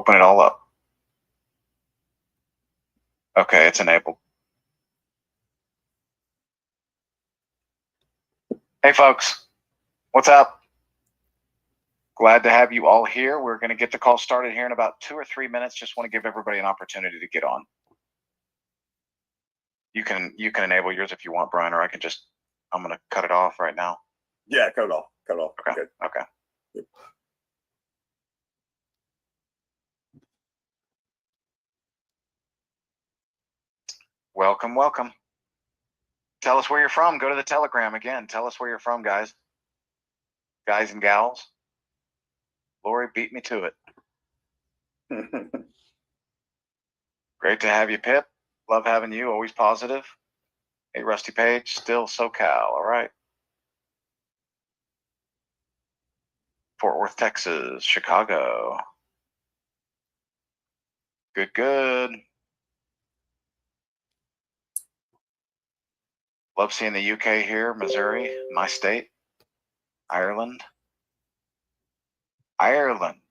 open it all up. Okay, it's enabled. Hey folks, what's up? Glad to have you all here. We're going to get the call started here in about 2 or 3 minutes. Just want to give everybody an opportunity to get on. You can enable yours if you want, Brian, or I'm going to cut it off right now. Yeah, cut it off. Cut it off. Okay. Good. Okay. Yep. Welcome, welcome. Tell us where you're from. Go to the Telegram again. Tell us where you're from, guys. Guys and gals. Lori beat me to it. Great to have you, Pip. Love having you. Always positive. Hey, Rusty Page. Still SoCal. All right. Fort Worth, Texas. Chicago. Good, good. Love seeing the UK here. Missouri, my state. Ireland. Ireland.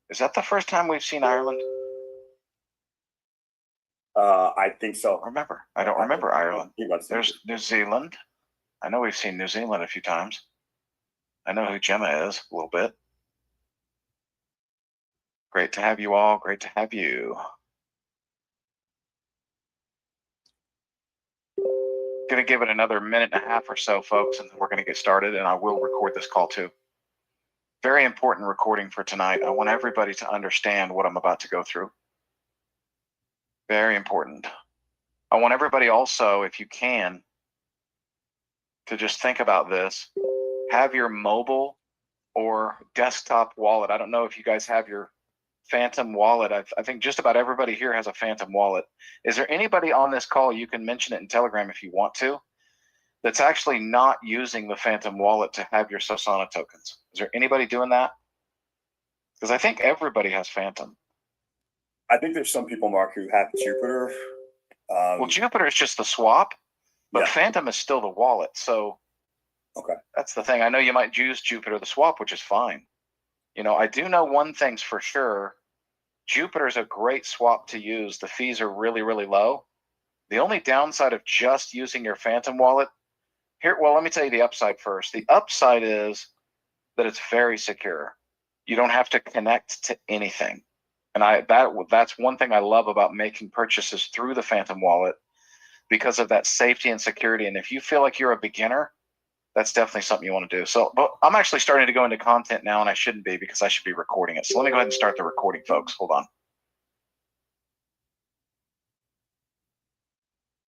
Is that the first time we've seen Ireland? I think so. I don't remember Ireland. There's New Zealand. I know we've seen New Zealand a few times. I know who Gemma is a little bit. Great to have you all. Great to have you. Going to give it another minute and a half or so, folks, and then we're going to get started, and I will record this call too. Very important recording for tonight. I want everybody to understand what I'm about to go through. Very important. I want everybody also, if you can, to just think about this. Have your mobile or desktop wallet. I don't know if you guys have your Phantom wallet. I think just about everybody here has a Phantom wallet. Is there anybody on this call, you can mention it in Telegram if you want to, that's actually not using the Phantom wallet to have your Sosana tokens? Is there anybody doing that? Because I think everybody has Phantom. I think there's some people, Mark, who have Jupiter. Well, Jupiter is just the swap, but yeah. Phantom is still the wallet. So okay, that's the thing. I know you might use Jupiter the swap, which is fine. You know, I do know one thing's for sure. Jupiter is a great swap to use. The fees are really, really low. The only downside of just using your Phantom wallet here, well, let me tell you the upside first. The upside is that it's very secure. You don't have to connect to anything. And that's one thing I love about making purchases through the Phantom wallet, because of that safety and security. And if you feel like you're a beginner, that's definitely something you want to do. So, but I'm actually starting to go into content now, and I shouldn't be, because I should be recording it. So let me go ahead and start the recording, folks. Hold on.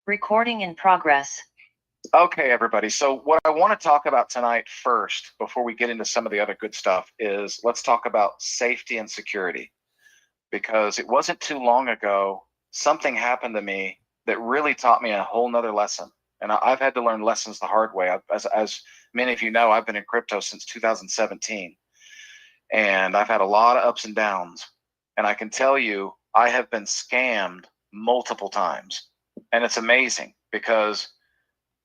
Recording in progress. Okay, everybody. So what I want to talk about tonight first, before we get into some of the other good stuff, is let's talk about safety and security. Because it wasn't too long ago, something happened to me that really taught me a whole nother lesson. And I've had to learn lessons the hard way. As many of you know, I've been in crypto since 2017. And I've had a lot of ups and downs. And I can tell you, I have been scammed multiple times. And it's amazing because,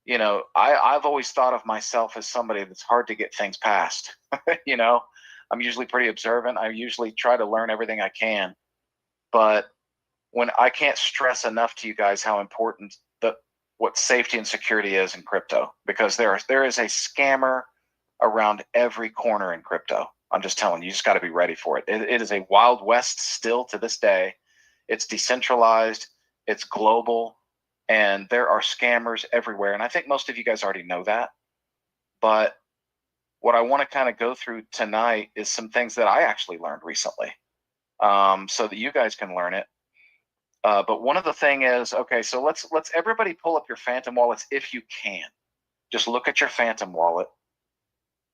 you know, I've always thought of myself as somebody that's hard to get things past. You know, I'm usually pretty observant. I usually try to learn everything I can. But when I can't stress enough to you guys how important what safety and security is in crypto, because there is a scammer around every corner in crypto. I'm just telling you, you just got to be ready for it. It is a wild west still to this day. It's decentralized, it's global, and there are scammers everywhere. And I think most of you guys already know that. But what I want to kind of go through tonight is some things that I actually learned recently, so that you guys can learn it. But one of the thing is, okay, so let's everybody pull up your Phantom wallets if you can. Just look at your Phantom wallet,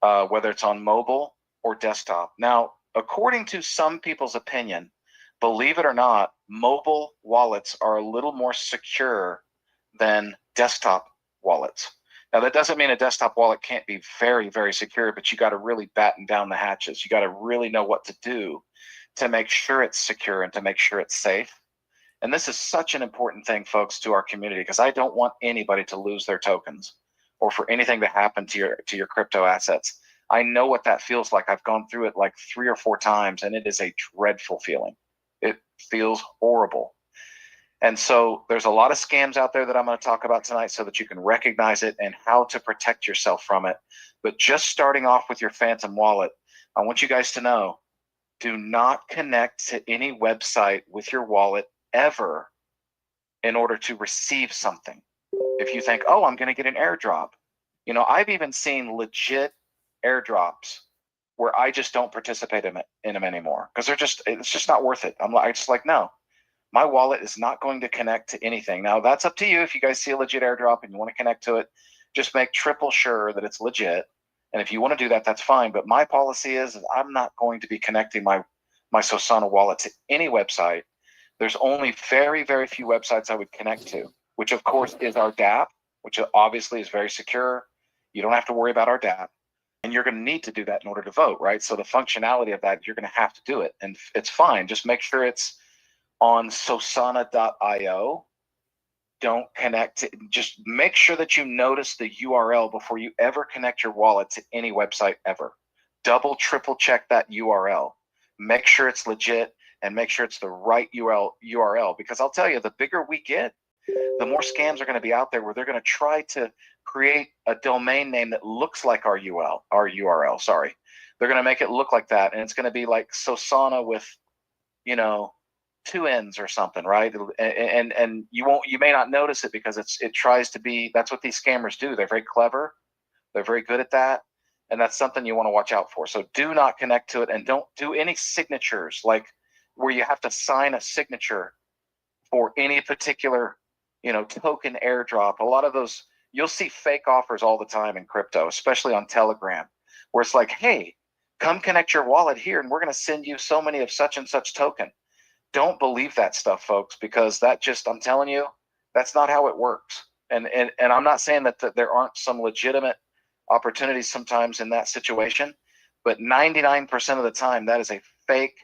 whether it's on mobile or desktop. Now, according to some people's opinion, believe it or not, mobile wallets are a little more secure than desktop wallets. Now, that doesn't mean a desktop wallet can't be very, very secure, but you got to really batten down the hatches. You got to really know what to do to make sure it's secure and to make sure it's safe. And this is such an important thing, folks, to our community, because I don't want anybody to lose their tokens or for anything to happen to your crypto assets. I know what that feels like. I've gone through it like 3 or 4 times, and it is a dreadful feeling. It feels horrible. And so there's a lot of scams out there that I'm going to talk about tonight so that you can recognize it and how to protect yourself from it. But just starting off with your Phantom wallet, I want you guys to know, do not connect to any website with your wallet ever in order to receive something. If you think, oh, I'm going to get an airdrop. You know, I've even seen legit airdrops where I just don't participate in them anymore because it's just not worth it. I just like, no, my wallet is not going to connect to anything. Now that's up to you. If you guys see a legit airdrop and you want to connect to it, just make triple sure that it's legit. And if you want to do that, that's fine. But my policy is I'm not going to be connecting my Sosana wallet to any website. There's only very, very few websites I would connect to, which of course is our DApp, which obviously is very secure. You don't have to worry about our DApp. And you're going to need to do that in order to vote, right? So the functionality of that, you're going to have to do it. And it's fine. Just make sure it's on Sosana.io. Don't connect to, just make sure that you notice the URL before you ever connect your wallet to any website ever. Double, triple check that URL. Make sure it's legit and make sure it's the right URL. Because I'll tell you, the bigger we get, the more scams are going to be out there where they're going to try to create a domain name that looks like our URL. Sorry, they're going to make it look like that, and it's going to be like Sosana with, you know, 2 N's or something, right? And you may not notice it because it tries to be. That's what these scammers do. They're very clever. They're very good at that, and that's something you want to watch out for. So do not connect to it, and don't do any signatures like where you have to sign a signature for any particular, you know, token airdrop. A lot of those, you'll see fake offers all the time in crypto, especially on Telegram, where it's like, hey, come connect your wallet here and we're going to send you so many of such and such token. Don't believe that stuff, folks, because that just, I'm telling you, that's not how it works. And I'm not saying that there aren't some legitimate opportunities sometimes in that situation, but 99% of the time that is a fake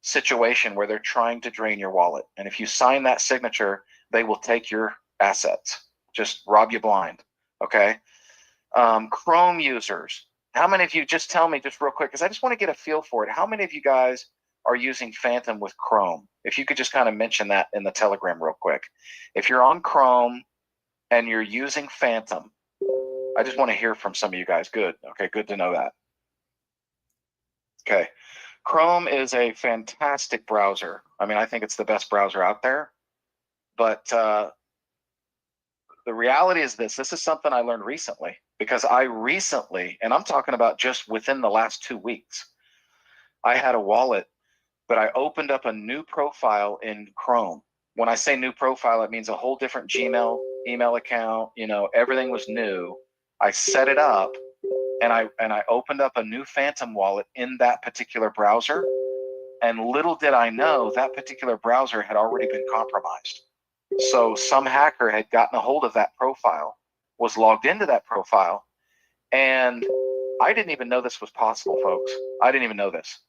situation where they're trying to drain your wallet. And if you sign that signature, they will take your assets, just rob you blind. Okay. Chrome users, how many of you, just tell me just real quick, because I just want to get a feel for it. How many of you guys are using Phantom with Chrome? If you could just kind of mention that in the Telegram real quick. If you're on Chrome and you're using Phantom, I just want to hear from some of you guys. Good. Okay, good to know that. Okay. Chrome is a fantastic browser. I mean, I think it's the best browser out there. But the reality is this is something I learned recently, because I recently, and I'm talking about just within the last 2 weeks, I had a wallet, but I opened up a new profile in Chrome. When I say new profile, it means a whole different Gmail email account. You know, everything was new. I set it up, and I opened up a new Phantom wallet in that particular browser. And little did I know that particular browser had already been compromised. So some hacker had gotten a hold of that profile, was logged into that profile, and I didn't even know this was possible, folks. I didn't even know this.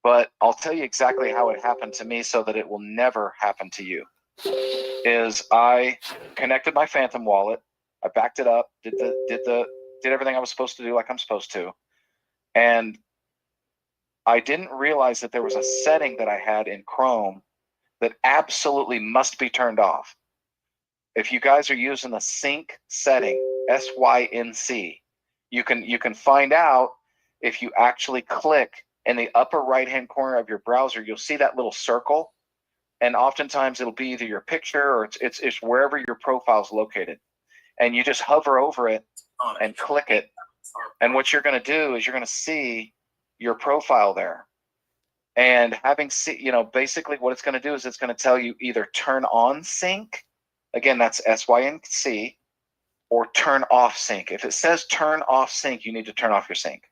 But I'll tell you exactly how it happened to me so that it will never happen to you. Is I connected my Phantom wallet, I backed it up, did everything I was supposed to do like I'm supposed to, and I didn't realize that there was a setting that I had in Chrome that absolutely must be turned off. If you guys are using the sync setting, SYNC, you can find out if you actually click in the upper right-hand corner of your browser. You'll see that little circle, and oftentimes it'll be either your picture or it's wherever your profile is located. And you just hover over it and click it. And what you're going to do is you're going to see your profile there. And basically what it's going to do is it's going to tell you either turn on sync, again, that's SYNC, or turn off sync. If it says turn off sync, you need to turn off your sync.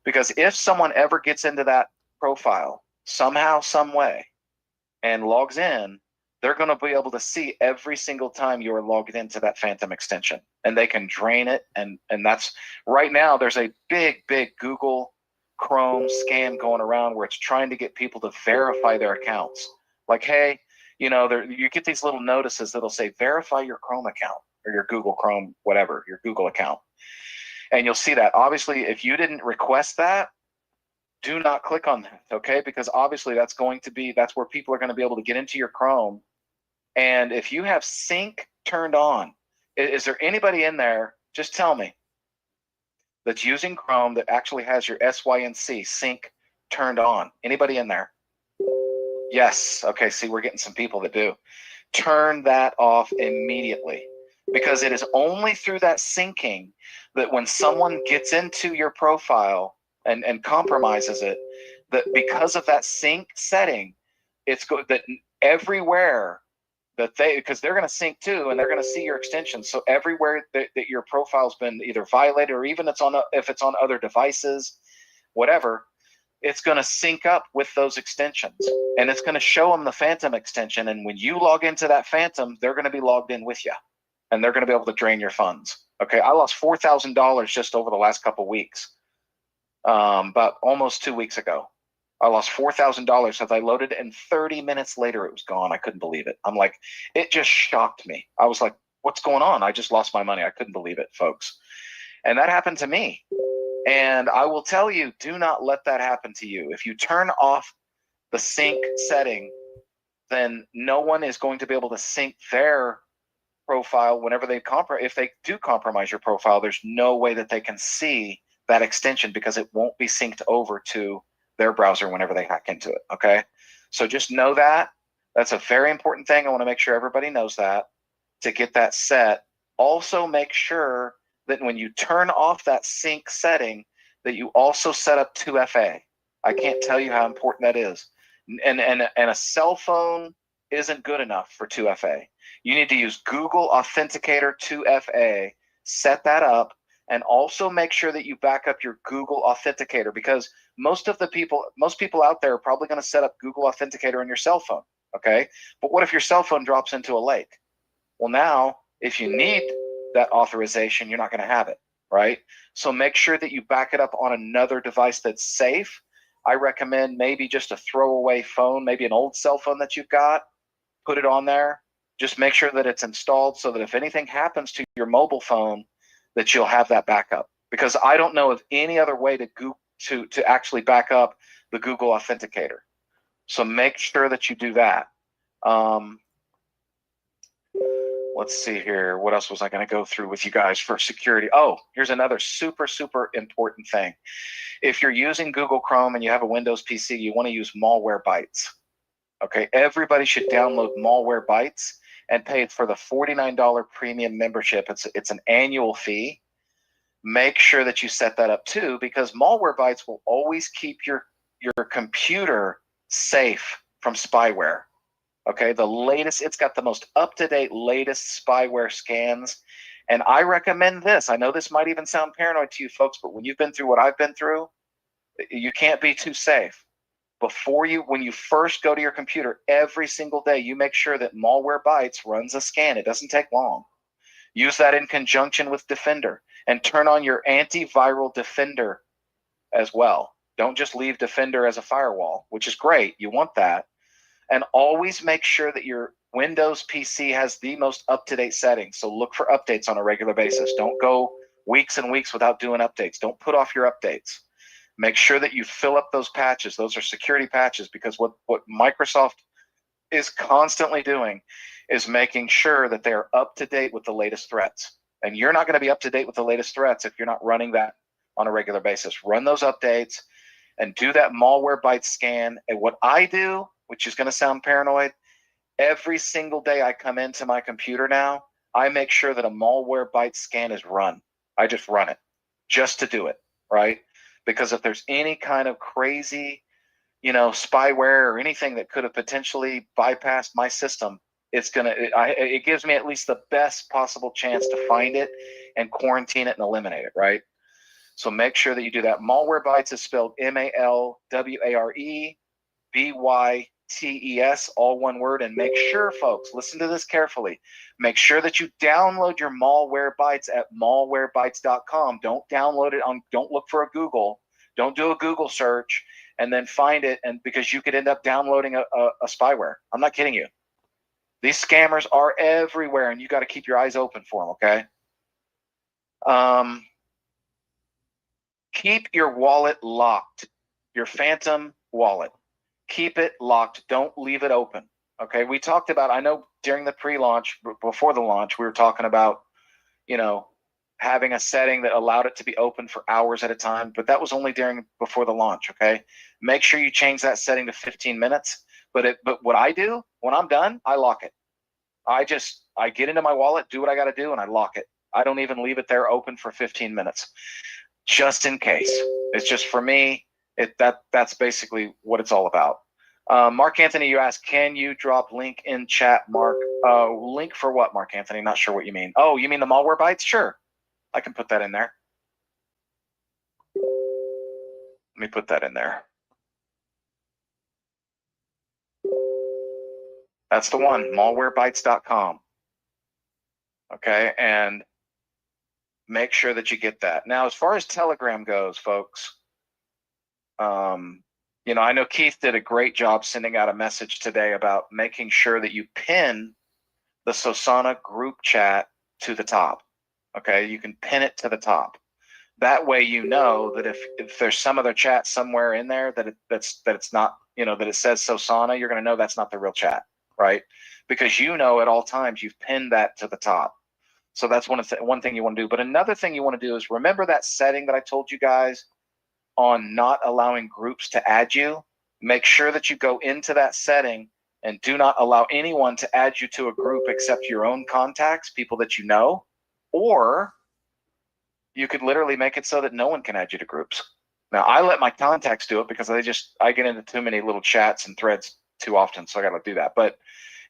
Because if someone ever gets into that profile somehow, some way, and logs in, they're going to be able to see every single time you are logged into that Phantom extension, and they can drain it. And that's right now. There's a big Google Chrome scam going around where it's trying to get people to verify their accounts. Like, hey, you get these little notices that'll say verify your Chrome account or your Google Chrome, whatever, your Google account. And you'll see that. Obviously, if you didn't request that, do not click on that, okay? Because obviously that's where people are going to be able to get into your Chrome. And if you have sync turned on, is there anybody in there, just tell me, that's using Chrome that actually has your SYNC sync turned on? Anybody in there? Yes. Okay, see, we're getting some people that do. Turn that off immediately, because it is only through that syncing that when someone gets into your profile and compromises it, that because of that sync setting, that everywhere that because they're going to sync too, and they're going to see your extension. So everywhere that your profile's been either violated, or even if it's on other devices, whatever, it's going to sync up with those extensions, and it's going to show them the Phantom extension. And when you log into that Phantom, they're going to be logged in with you, and they're going to be able to drain your funds. Okay, I lost $4,000 just over the last couple weeks, about almost 2 weeks ago. I lost $4,000 as I loaded it, and 30 minutes later it was gone. I couldn't believe it. I'm like, it just shocked me. I was like, what's going on? I just lost my money. I couldn't believe it, folks. And that happened to me. And I will tell you, do not let that happen to you. If you turn off the sync setting, then no one is going to be able to sync their profile whenever if they do compromise your profile. There's no way that they can see that extension, because it won't be synced over to their browser whenever they hack into it. Okay, so just know that. That's a very important thing. I want to make sure everybody knows that, to get that set. Also, make sure that when you turn off that sync setting, that you also set up 2FA. I can't tell you how important that is. And a cell phone isn't good enough for 2FA. You need to use Google Authenticator 2FA. Set that up, and also make sure that you back up your Google Authenticator, because most people out there are probably going to set up Google Authenticator on your cell phone. Okay, but what if your cell phone drops into a lake? Well, now if you need that authorization, you're not going to have it, right? So make sure that you back it up on another device that's safe. I recommend maybe just a throwaway phone, maybe an old cell phone that you've got, put it on there. Just make sure that it's installed, so that if anything happens to your mobile phone, that you'll have that backup. Because I don't know of any other way to actually back up the Google Authenticator. So make sure that you do that. Let's see here. What else was I going to go through with you guys for security? Oh, here's another super, super important thing. If you're using Google Chrome and you have a Windows PC, you want to use Malwarebytes. Okay, everybody should download Malwarebytes and pay for the $49 premium membership. It's an annual fee. Make sure that you set that up too, because Malwarebytes will always keep your computer safe from spyware. Okay, it's got the most up-to-date, latest spyware scans. And I recommend this. I know this might even sound paranoid to you folks, but when you've been through what I've been through, you can't be too safe. When you first go to your computer, every single day, you make sure that Malwarebytes runs a scan. It doesn't take long. Use that in conjunction with Defender, and turn on your antiviral Defender as well. Don't just leave Defender as a firewall, which is great. You want that. And always make sure that your Windows PC has the most up-to-date settings. So look for updates on a regular basis. Don't go weeks and weeks without doing updates. Don't put off your updates. Make sure that you fill up those patches. Those are security patches, because what Microsoft is constantly doing is making sure that they're up to date with the latest threats. And you're not going to be up to date with the latest threats if you're not running that on a regular basis. Run those updates and do that Malwarebytes scan. And what I do, which is going to sound paranoid, every single day I come into my computer now, I make sure that a Malwarebytes scan is run. I just run it just to do it, right? Because if there's any kind of crazy, spyware or anything that could have potentially bypassed my system, it gives me at least the best possible chance to find it and quarantine it and eliminate it, right? So make sure that you do that. Malwarebytes is spelled Malwarebytes, all one word. And make sure, folks, listen to this carefully. Make sure that you download your Malwarebytes at malwarebytes.com. Don't download it don't look for a Google. Don't do a Google search and then find it, and because you could end up downloading a spyware. I'm not kidding you. These scammers are everywhere, and you got to keep your eyes open for them, okay? Keep your wallet locked. your phantom wallet. Keep it locked. Don't leave it open. Okay. We talked about, I know during the pre-launch, before the launch, we were talking about, having a setting that allowed it to be open for hours at a time, but that was only before the launch. Okay. Make sure you change that setting to 15 minutes. But what I do when I'm done, I lock it. I get into my wallet, do what I got to do, and I lock it. I don't even leave it there open for 15 minutes, just in case. It's just, for me, that's basically what it's all about. Mark Anthony, you asked, can you drop link in chat, Mark? Link for what, Mark Anthony? Not sure what you mean. Oh, you mean the malware bytes? Sure, I can put that in there. Let me put that in there. That's the one, malwarebytes.com. Okay, and make sure that you get that. Now, as far as Telegram goes, folks, I know Keith did a great job sending out a message today about making sure that you pin the Sosana group chat to the top. Okay, you can pin it to the top. That way, you know that if there's some other chat somewhere in there that it's not, that it says Sosana, you're going to know that's not the real chat, right? Because at all times you've pinned that to the top. So that's one thing you want to do. But another thing you want to do is remember that setting that I told you guys on not allowing groups to add you. Make sure that you go into that setting and do not allow anyone to add you to a group except your own contacts, people that you know, or you could literally make it so that no one can add you to groups. Now, I let my contacts do it because I get into too many little chats and threads too often, so I got to do that. But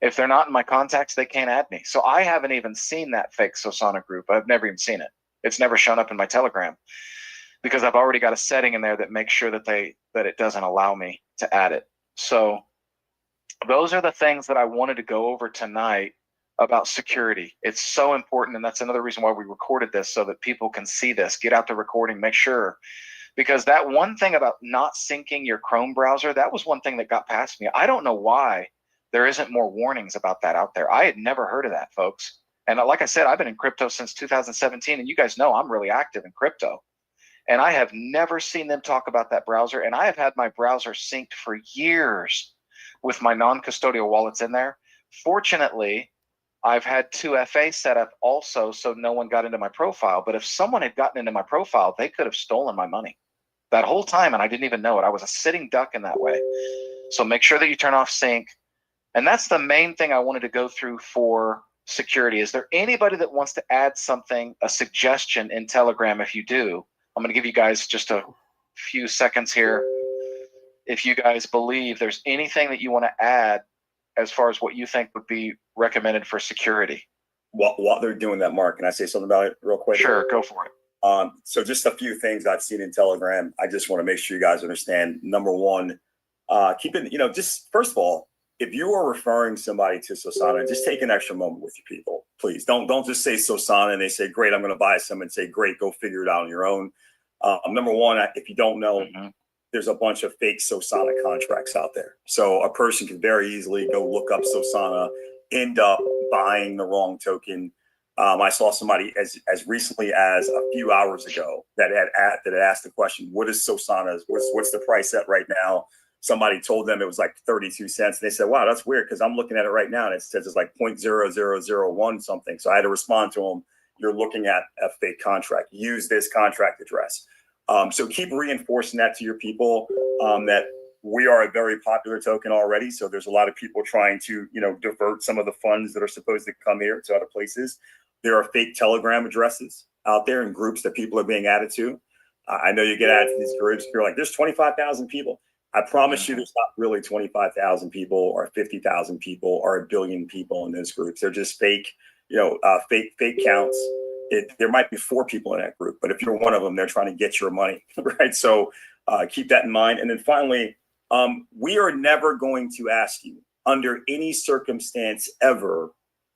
if they're not in my contacts, they can't add me. So I haven't even seen that fake Sosana group. I've never even seen it. It's never shown up in my Telegram because I've already got a setting in there that makes sure that it doesn't allow me to add it. So those are the things that I wanted to go over tonight about security. It's so important, and that's another reason why we recorded this, so that people can see this. Get out the recording, make sure. Because that one thing about not syncing your Chrome browser, that was one thing that got past me. I don't know why there isn't more warnings about that out there. I had never heard of that, folks. And like I said, I've been in crypto since 2017, and you guys know I'm really active in crypto. And I have never seen them talk about that browser. And I have had my browser synced for years with my non-custodial wallets in there. Fortunately, I've had 2FA set up also, so no one got into my profile. But if someone had gotten into my profile, they could have stolen my money that whole time, and I didn't even know it. I was a sitting duck in that way. So make sure that you turn off sync. And that's the main thing I wanted to go through for security. Is there anybody that wants to add something, a suggestion in Telegram? If you do, I'm going to give you guys just a few seconds here. If you guys believe there's anything that you want to add as far as what you think would be recommended for security. While they're doing that, Mark, can I say something about it real quick? Sure, go for it. So just a few things I've seen in Telegram. I just want to make sure you guys understand. Number one, keep it, just first of all, if you are referring somebody to Sosana, just take an extra moment with your people, please. Don't just say Sosana and they say, great, I'm going to buy some, and say, great, go figure it out on your own. Number one, if you don't know, there's a bunch of fake Sosana contracts out there. So a person can very easily go look up Sosana, end up buying the wrong token. I saw somebody as recently as a few hours ago that had asked the question, what is Sosana? What's the price at right now? Somebody told them it was like 32 cents. And they said, wow, that's weird, because I'm looking at it right now and it says it's like 0.0001 something. So I had to respond to them, you're looking at a fake contract. Use this contract address. So keep reinforcing that to your people, that we are a very popular token already. So there's a lot of people trying to, divert some of the funds that are supposed to come here to other places. There are fake Telegram addresses out there in groups that people are being added to. I know you get added to these groups. You're like, there's 25,000 people. I promise you there's not really 25,000 people or 50,000 people or 1 billion people in those groups. They're just fake, fake counts. There might be 4 people in that group, but if you're one of them, they're trying to get your money, right? So keep that in mind. And then finally, we are never going to ask you under any circumstance ever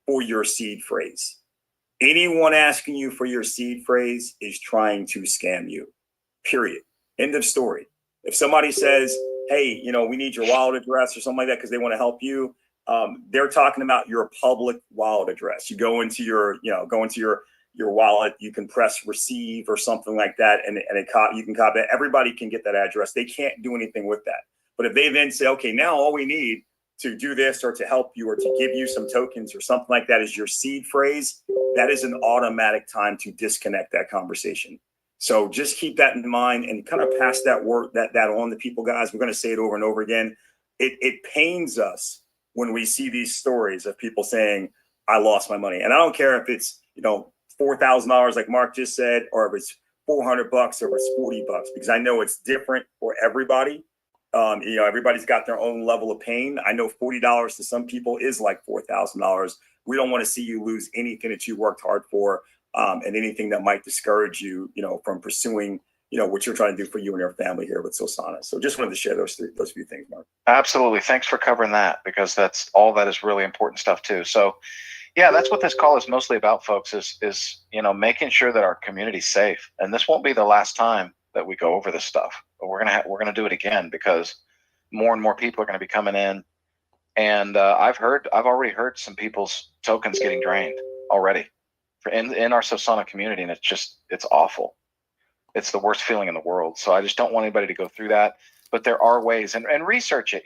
for your seed phrase. Anyone asking you for your seed phrase is trying to scam you, period. End of story. If somebody says, hey, we need your wallet address or something like that because they want to help you, they're talking about your public wallet address. You go into your your wallet, you can press receive or something like that, and you can copy it. Everybody can get that address. They can't do anything with that. But if they then say, okay, now all we need to do this or to help you or to give you some tokens or something like that is your seed phrase, that is an automatic time to disconnect that conversation. So just keep that in mind and kind of pass that word that on to people, guys. We're going to say it over and over again. It pains us when we see these stories of people saying, I lost my money. And I don't care if it's, $4,000 like Mark just said, or if it's $400 or if it's $40, because I know it's different for everybody. Everybody's got their own level of pain. I know $40 to some people is like $4,000. We don't want to see you lose anything that you worked hard for, and anything that might discourage you, from pursuing, what you're trying to do for you and your family here with Sosana. So just wanted to share those few things, Mark. Absolutely. Thanks for covering that, because that's all that is really important stuff too. So yeah, that's what this call is mostly about, folks, is making sure that our community's safe. And this won't be the last time that we go over this stuff. But we're gonna do it again, because more and more people are going to be coming in. And I've already heard some people's tokens getting drained already in our Sosana community, and it's awful. It's the worst feeling in the world. So I just don't want anybody to go through that. But there are ways, and research it.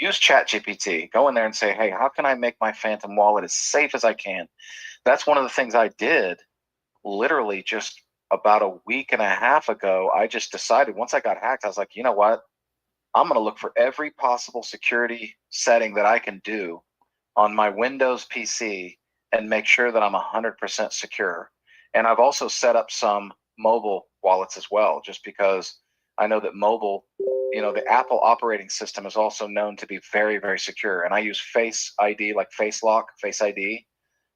Use ChatGPT. Go in there and say, hey, how can I make my Phantom wallet as safe as I can? That's one of the things I did literally just about a week and a half ago. I just decided, once I got hacked, I was like, you know what? I'm going to look for every possible security setting that I can do on my Windows PC and make sure that I'm 100% secure. And I've also set up some mobile wallets as well, just because I know that mobile, the Apple operating system is also known to be very, very secure. And I use Face ID, like Face Lock, Face ID.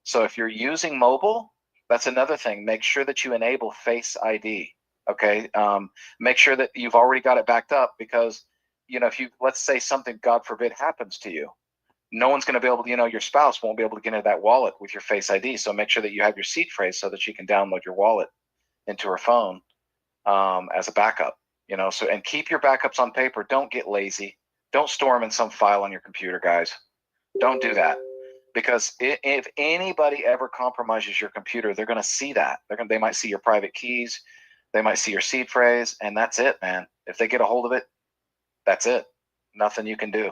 So if you're using mobile, that's another thing. Make sure that you enable Face ID. Okay. Make sure that you've already got it backed up, because, if you, let's say something, God forbid, happens to you, no one's going to be able to, your spouse won't be able to get into that wallet with your Face ID. So make sure that you have your seed phrase so that she can download your wallet into her phone as a backup. And keep your backups on paper. Don't get lazy. Don't store them in some file on your computer, guys. Don't do that, because if anybody ever compromises your computer, they're going to see that. They might see your private keys. They might see your seed phrase, and that's it, man. If they get a hold of it, that's it. Nothing you can do.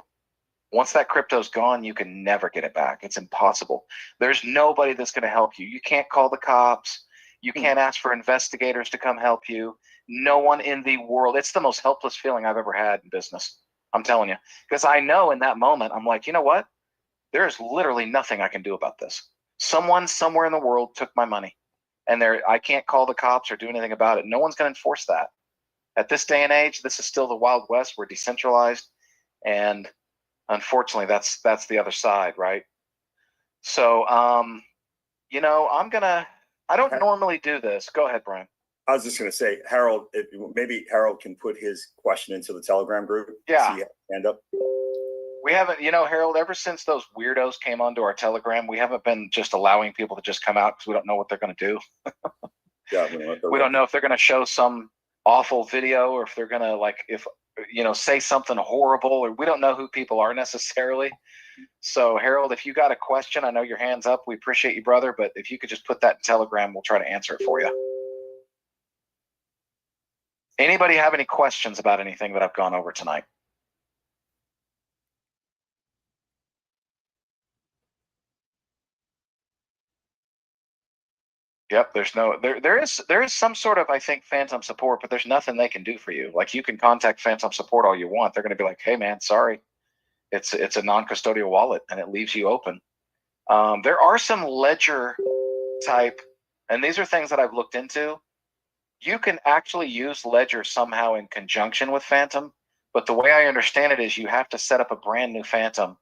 Once that crypto's gone, you can never get it back. It's impossible. There's nobody that's going to help you. You can't call the cops. You can't ask for investigators to come help you. No one in the world. It's the most helpless feeling I've ever had in business. I'm telling you, because I know in that moment, I'm like, you know what? There is literally nothing I can do about this. Someone somewhere in the world took my money, and I can't call the cops or do anything about it. No one's going to enforce that. At this day and age, this is still the Wild West. We're decentralized, and unfortunately, that's the other side, right? So, I don't normally do this. Go ahead, Brian. I was just going to say, Harold, maybe Harold can put his question into the Telegram group. Yeah. Hand up. We haven't, Harold, ever since those weirdos came onto our Telegram, we haven't been just allowing people to just come out, because we don't know what they're going to do. Yeah, we don't know if they're going to show some awful video, or if they're going to, say something horrible, or we don't know who people are necessarily. So, Harold, if you got a question, I know your hand's up. We appreciate you, brother. But if you could just put that in Telegram, we'll try to answer it for you. Anybody have any questions about anything that I've gone over tonight? Yep, there is some sort of, I think, Phantom support, but there's nothing they can do for you. Like, you can contact Phantom support all you want. They're going to be like, hey man, sorry. It's a non-custodial wallet, and it leaves you open. There are some ledger type, and these are things that I've looked into. You can actually use Ledger somehow in conjunction with Phantom, but the way I understand it is you have to set up a brand new Phantom,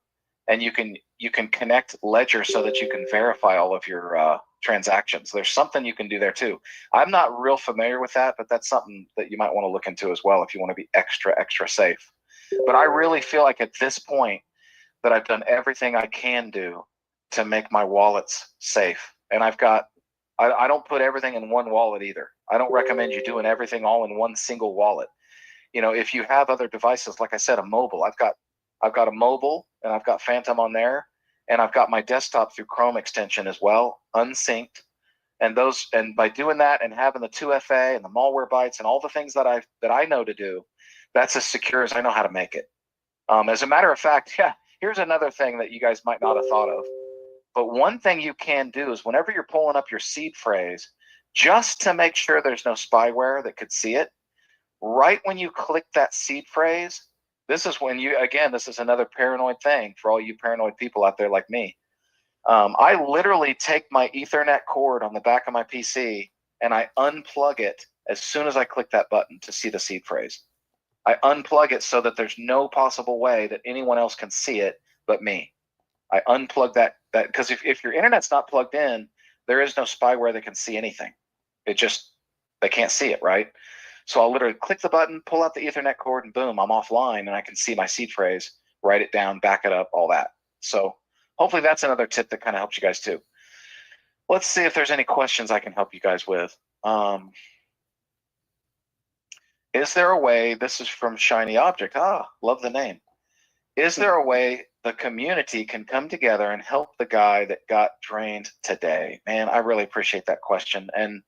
and you can connect Ledger so that you can verify all of your transactions. There's something you can do there too. I'm not real familiar with that, but that's something that you might want to look into as well if you want to be extra safe. But I really feel like at this point that I've done everything I can do to make my wallets safe. And I don't put everything in one wallet either. I don't recommend you doing everything all in one single wallet. If you have other devices, like I said, a mobile, I've got a mobile, and I've got Phantom on there, and I've got my desktop through Chrome extension as well, unsynced. And by doing that and having the 2FA and the malware bytes and all the things that I know to do, that's as secure as I know how to make it. As a matter of fact, yeah, here's another thing that you guys might not have thought of. But one thing you can do is whenever you're pulling up your seed phrase, just to make sure there's no spyware that could see it, right when you click that seed phrase, this is when this is another paranoid thing for all you paranoid people out there like me. I literally take my Ethernet cord on the back of my PC and I unplug it as soon as I click that button to see the seed phrase. I unplug it so that there's no possible way that anyone else can see it but me. I unplug that because if your internet's not plugged in, there is no spyware that can see anything. They can't see it, right? So I'll literally click the button, pull out the Ethernet cord, and boom, I'm offline and I can see my seed phrase, write it down, back it up, all that. So hopefully that's another tip that kind of helps you guys too. Let's see if there's any questions I can help you guys with. Is there a way, this is from Shiny Object. Love the name. Is there a way the community can come together and help the guy that got drained today? Man, I really appreciate that question. And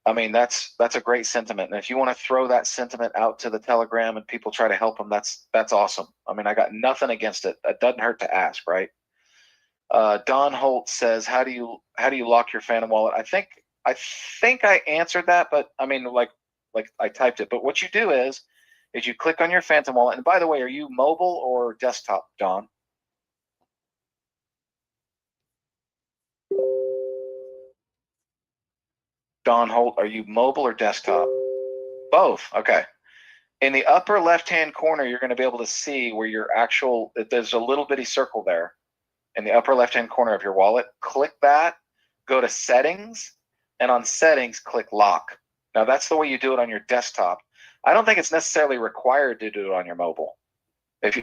I mean, that's a great sentiment. And if you want to throw that sentiment out to the Telegram and people try to help them, that's awesome. I mean, I got nothing against it. It doesn't hurt to ask, right? Don Holt says, how do you lock your Phantom wallet? I think I answered that, but I mean, like I typed it. But what you do is you click on your Phantom wallet. And by the way, are you mobile or desktop, Don? Don Holt, are you mobile or desktop? Both. Okay. In the upper left-hand corner, you're going to be able to see where your there's a little bitty circle there in the upper left-hand corner of your wallet. Click that, go to settings, and on settings, click lock. Now that's the way you do it on your desktop. I don't think it's necessarily required to do it on your mobile.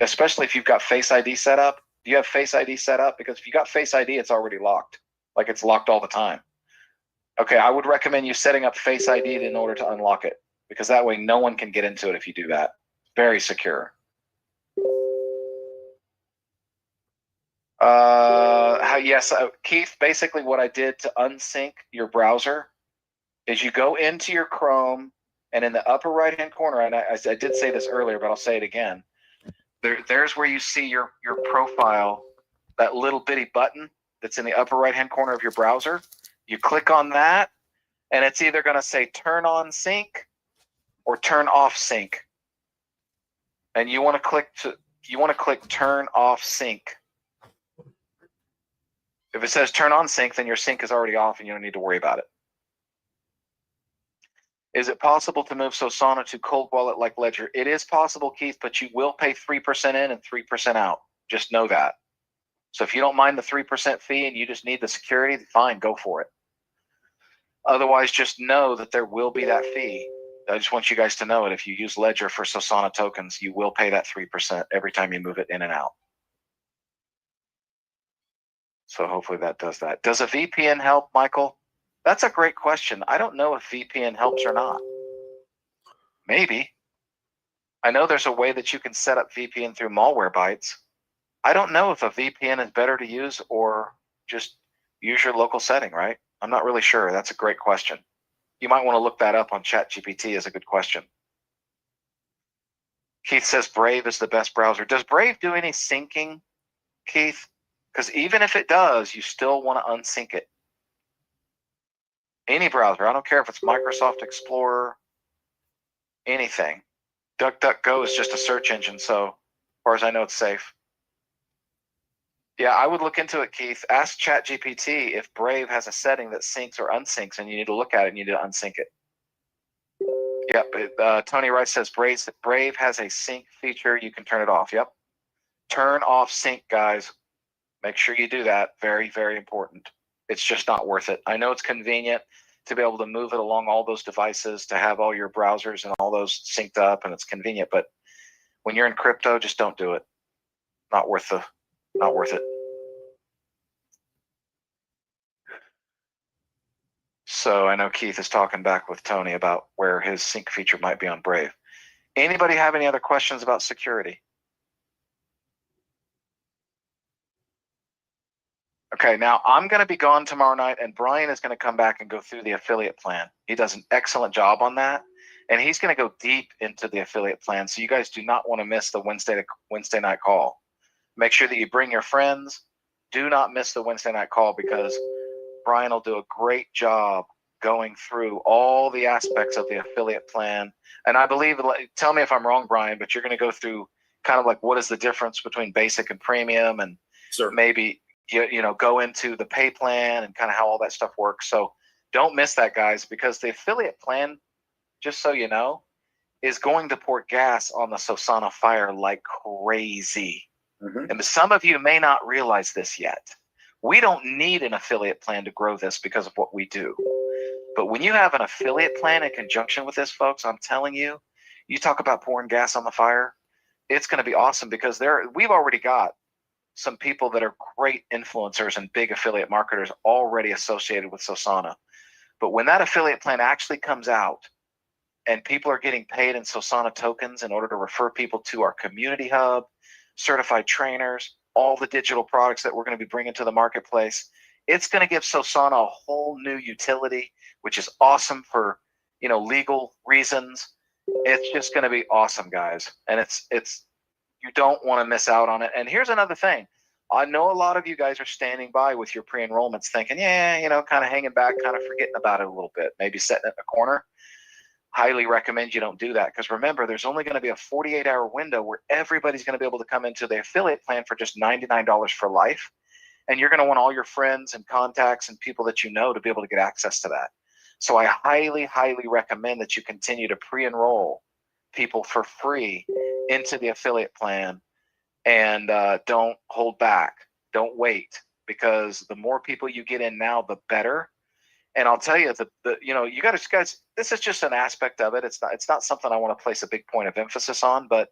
Especially if you've got Face ID set up. Do you have Face ID set up? Because if you got Face ID, it's already locked. Like it's locked all the time. Okay, I would recommend you setting up Face ID in order to unlock it, because that way no one can get into it if you do that. Very secure. Yes, Keith, basically what I did to unsync your browser is you go into your Chrome, and in the upper right-hand corner, and I did say this earlier, but I'll say it again, there's where you see your profile, that little bitty button that's in the upper right-hand corner of your browser. You click on that, and it's either going to say turn on sync or turn off sync. And you want to click turn off sync. If it says turn on sync, then your sync is already off and you don't need to worry about it. Is it possible to move Sosana to cold wallet like Ledger? It is possible, Keith, but you will pay 3% in and 3% out. Just know that. So if you don't mind the 3% fee and you just need the security, fine, go for it. Otherwise, just know that there will be that fee. I just want you guys to know it. If you use Ledger for Sosana tokens, you will pay that 3% every time you move it in and out. So hopefully that does that. Does a VPN help, Michael? That's a great question. I don't know if VPN helps or not. Maybe. I know there's a way that you can set up VPN through malware bytes. I don't know if a VPN is better to use or just use your local setting, right? I'm not really sure. That's a great question. You might want to look that up on ChatGPT is a good question. Keith says Brave is the best browser. Does Brave do any syncing, Keith? Because even if it does, you still want to unsync it. Any browser, I don't care if it's Microsoft Explorer, anything. DuckDuckGo is just a search engine, so as far as I know, it's safe. Yeah, I would look into it, Keith. Ask ChatGPT if Brave has a setting that syncs or unsyncs, and you need to look at it and you need to unsync it. Yep, Tony Rice says Brave has a sync feature. You can turn it off. Yep. Turn off sync, guys. Make sure you do that. Very, very important. It's just not worth it. I know it's convenient to be able to move it along all those devices, to have all your browsers and all those synced up, and it's convenient. But when you're in crypto, just don't do it. Not worth it. So I know Keith is talking back with Tony about where his sync feature might be on Brave. Anybody have any other questions about security? Okay, now I'm going to be gone tomorrow night, and Brian is going to come back and go through the affiliate plan. He does an excellent job on that, and he's going to go deep into the affiliate plan. So you guys do not want to miss the Wednesday night call. Make sure that you bring your friends. Do not miss the Wednesday night call, because Brian will do a great job going through all the aspects of the affiliate plan. And I believe, tell me if I'm wrong, Brian, but you're going to go through kind of like what is the difference between basic and premium, and maybe go into the pay plan and kind of how all that stuff works. So don't miss that, guys, because the affiliate plan, just so you know, is going to pour gas on the Sosana fire like crazy. Mm-hmm. And some of you may not realize this yet. We don't need an affiliate plan to grow this because of what we do. But when you have an affiliate plan in conjunction with this, folks, I'm telling you, you talk about pouring gas on the fire, it's going to be awesome, because we've already got some people that are great influencers and big affiliate marketers already associated with Sosana. But when that affiliate plan actually comes out and people are getting paid in Sosana tokens in order to refer people to our community hub, certified trainers, all the digital products that we're going to be bringing to the marketplace, it's going to give Sosana a whole new utility, which is awesome for, legal reasons. It's just going to be awesome, guys. And it's you don't want to miss out on it. And here's another thing. I know a lot of you guys are standing by with your pre-enrollments thinking, kind of hanging back, kind of forgetting about it a little bit, maybe sitting in a corner. Highly recommend you don't do that, because remember, there's only going to be a 48-hour window where everybody's going to be able to come into the affiliate plan for just $99 for life. And you're going to want all your friends and contacts and people that you know to be able to get access to that. So I highly, highly recommend that you continue to pre-enroll people for free into the affiliate plan, and don't hold back. Don't wait, because the more people you get in now, the better. And I'll tell you, you guys, this is just an aspect of it. It's not something I want to place a big point of emphasis on, but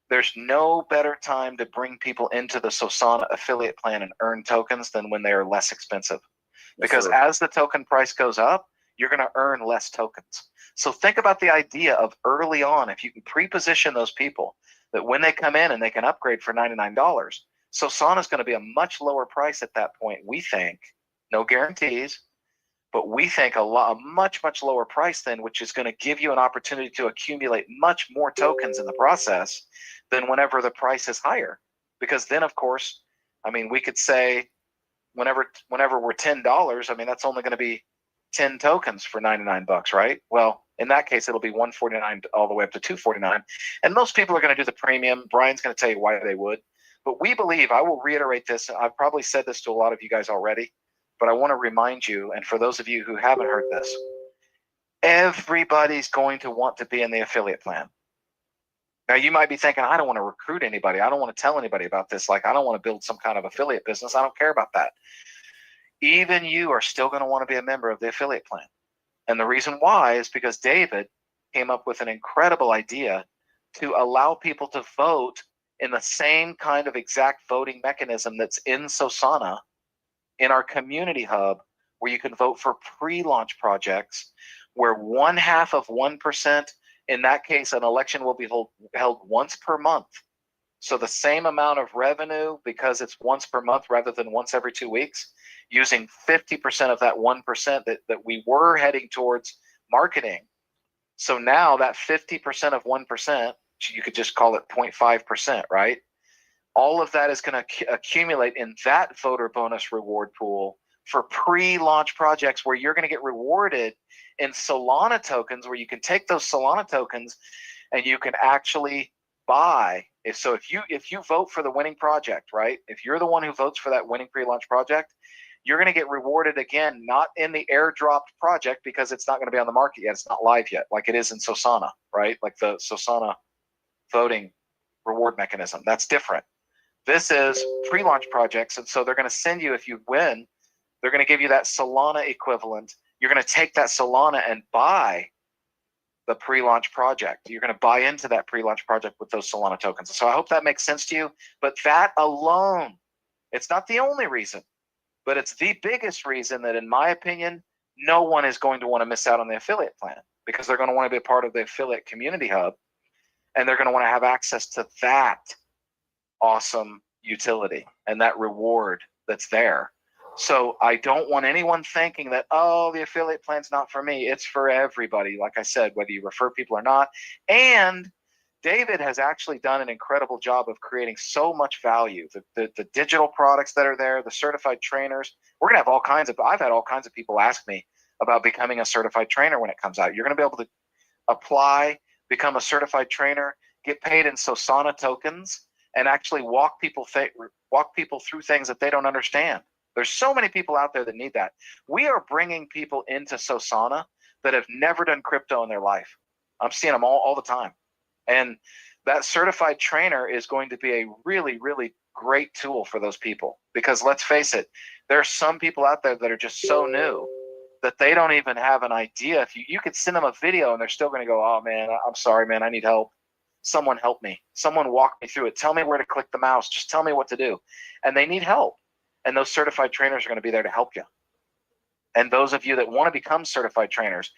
there's no better time to bring people into the Sosana affiliate plan and earn tokens than when they are less expensive. Because as the token price goes up, you're going to earn less tokens. So think about the idea of early on, if you can pre-position those people, that when they come in and they can upgrade for $99, Sosana is going to be a much lower price at that point, we think. No guarantees, but we think a much, much lower price then, which is going to give you an opportunity to accumulate much more tokens in the process than whenever the price is higher. Because then, of course, we could say whenever we're $10, that's only going to be 10 tokens for $99, right? Well, in that case, it'll be $149 all the way up to $249. And most people are going to do the premium. Brian's going to tell you why they would. But we believe, I will reiterate this, I've probably said this to a lot of you guys already, but I want to remind you, and for those of you who haven't heard this, everybody's going to want to be in the affiliate plan. Now, you might be thinking, I don't want to recruit anybody. I don't want to tell anybody about this. Like, I don't want to build some kind of affiliate business. I don't care about that. Even you are still going to want to be a member of the affiliate plan. And the reason why is because David came up with an incredible idea to allow people to vote in the same kind of exact voting mechanism that's in Sosana, in our community hub, where you can vote for pre-launch projects, where 0.5%, in that case, an election will be held once per month. So the same amount of revenue, because it's once per month rather than once every 2 weeks, using 50% of that 1% that we were heading towards marketing. So now that 50% of 1%, you could just call it 0.5%, right? All of that is going to accumulate in that voter bonus reward pool for pre-launch projects, where you're going to get rewarded in Solana tokens, where you can take those Solana tokens and you can actually buy. If you vote for the winning project, right? If you're the one who votes for that winning pre-launch project, you're going to get rewarded again, not in the airdropped project, because it's not going to be on the market yet. It's not live yet, like it is in Sosana, right? Like the Sosana voting reward mechanism. That's different. This is pre-launch projects, and so they're going to send you, if you win, they're going to give you that Solana equivalent. You're going to take that Solana and buy the pre-launch project. You're going to buy into that pre-launch project with those Solana tokens. So I hope that makes sense to you. But that alone, it's not the only reason, but it's the biggest reason that, in my opinion, no one is going to want to miss out on the affiliate plan, because they're going to want to be a part of the affiliate community hub, and they're going to want to have access to that awesome utility and that reward that's there. So I don't want anyone thinking that, oh, the affiliate plan's not for me. It's for everybody. Like I said, whether you refer people or not. And David has actually done an incredible job of creating so much value. The digital products that are there, the certified trainers. I've had all kinds of people ask me about becoming a certified trainer when it comes out. You're going to be able to apply, become a certified trainer, get paid in Sosana tokens, and actually walk people through things that they don't understand. There's so many people out there that need that. We are bringing people into Sosana that have never done crypto in their life. I'm seeing them all the time. And that certified trainer is going to be a really, really great tool for those people. Because let's face it, there are some people out there that are just so new that they don't even have an idea. If you could send them a video and they're still going to go, oh man, I'm sorry, man, I need help. Someone help me. Someone walk me through it. Tell me where to click the mouse. Just tell me what to do. And they need help. And those certified trainers are going to be there to help you. And those of you that want to become certified trainers,